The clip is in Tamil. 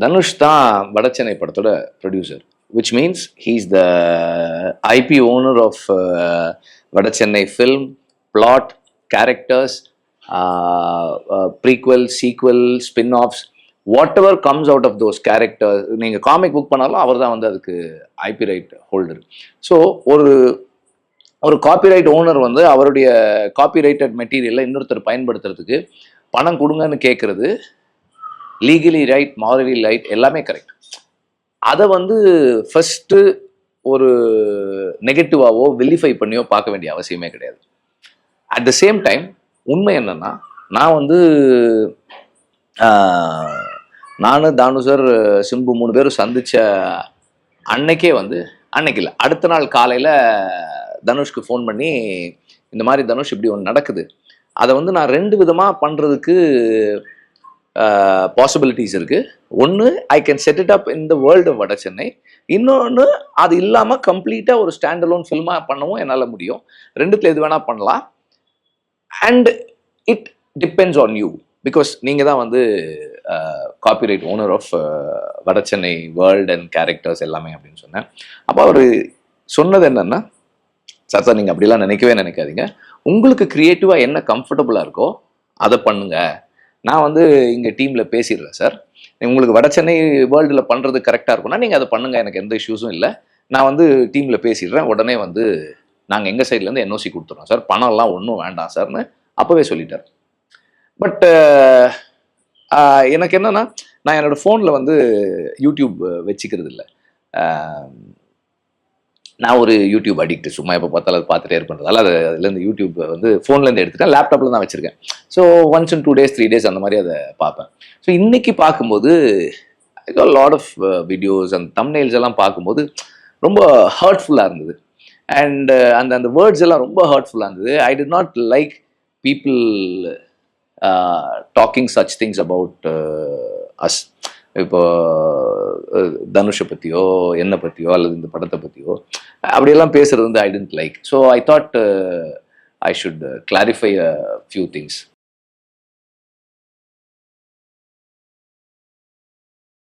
தனுஷ் தான் வடச்சென்னை படத்தோட producer, which means he's the IP owner of Vada Chennai film, plot, characters, prequel, sequel, spin offs, whatever comes out of those characters. நீங்கள் காமிக் புக் பண்ணாலும் அவர் தான் வந்து அதுக்கு ஐபி ரைட் ஹோல்டர். ஸோ ஒரு காப்பிரைட் ஓனர் வந்து அவருடைய காப்பிரைட்டட் மெட்டீரியலை இன்னொருத்தர் பயன்படுத்துறதுக்கு பணம் கொடுங்கன்னு கேட்குறது லீகலி ரைட், மாரலி ரைட், எல்லாமே கரெக்ட். அதை வந்து ஃபஸ்ட்டு ஒரு நெகட்டிவாவோ வெலிஃபை பண்ணியோ பார்க்க வேண்டிய அவசியமே கிடையாது. அட் த சேம் டைம் உண்மை என்னன்னா, நான் வந்து நானும் தானு சார், சிம்பு 3 பேரும் சந்திச்ச அன்னைக்கே வந்து, அன்னைக்கு இல்லை, அடுத்த நாள் காலையில் தனுஷ்க்கு ஃபோன் பண்ணி, இந்த மாதிரி தனுஷ் இப்படி ஒன்று நடக்குது, அதை வந்து நான் 2 விதமாக பண்ணுறதுக்கு பாசிபிலிட்டிஸ் இருக்குது. ஒன்று, I can set it up in the world of Vada Chennai. இன்னொன்று, அது இல்லாமல் கம்ப்ளீட்டாக ஒரு ஸ்டாண்ட் அலோன் ஃபில்மாக பண்ணவும் என்னால் முடியும். 2த்துல எது வேணால் பண்ணலாம். And it depends on you, because நீங்கள் தான் வந்து copyright owner of Vada Chennai world and characters எல்லாமே அப்படின்னு சொன்னேன். அப்போ அவர் சொன்னது என்னன்னா, சார் நீங்கள் அப்படிலாம் நினைக்கவே நினைக்காதீங்க, உங்களுக்கு க்ரியேட்டிவாக என்ன கம்ஃபர்டபுளாக இருக்கோ அதை பண்ணுங்க, நான் வந்து இங்கே டீமில் பேசிடுறேன் சார், உங்களுக்கு வடச்சென்னை வேர்ல்டில் பண்ணுறது கரெக்டாக இருக்கும்னா நீங்கள் அதை பண்ணுங்கள், எனக்கு எந்த இஷ்யூஸும் இல்லை, நான் வந்து டீமில் பேசிடுறேன், உடனே வந்து நாங்கள் எங்கள் சைட்லேருந்து என்ஓசி கொடுத்துறோம் சார், பணம்லாம் ஒன்றும் வேண்டாம் சார்னு அப்போவே சொல்லிட்டார். பட் எனக்கு என்னென்னா, நான் என்னோடய ஃபோனில் வந்து யூடியூப் வச்சுக்கிறது இல்லை. நான் ஒரு யூடியூப் அடிக்ட், சும்மா எப்போ பார்த்தாலும் அதை பார்த்துட்டே இருப்பேன்றதால அதுலேருந்து யூடியூப் வந்து ஃபோன்லேருந்து எடுத்துட்டேன், லேப்டாப்பில் தான் வச்சுருக்கேன். So once in 2 days 3 days அந்த மாதிரி அதை பார்ப்பேன். ஸோ இன்றைக்கி பார்க்கும்போது lot of videos and thumbnails எல்லாம் பார்க்கும்போது ரொம்ப ஹர்ட்ஃபுல்லாக இருந்தது. அண்ட் அந்த வேர்ட்ஸ் எல்லாம் ரொம்ப ஹர்ட்ஃபுல்லாக இருந்தது. I did not like people talking such things about us. இப்போ தனுஷை பற்றியோ, என்னை பற்றியோ, அல்லது இந்த படத்தை பற்றியோ அப்படியெல்லாம் பேசுகிறது வந்து I tend like. So I thought I should clarify a few things.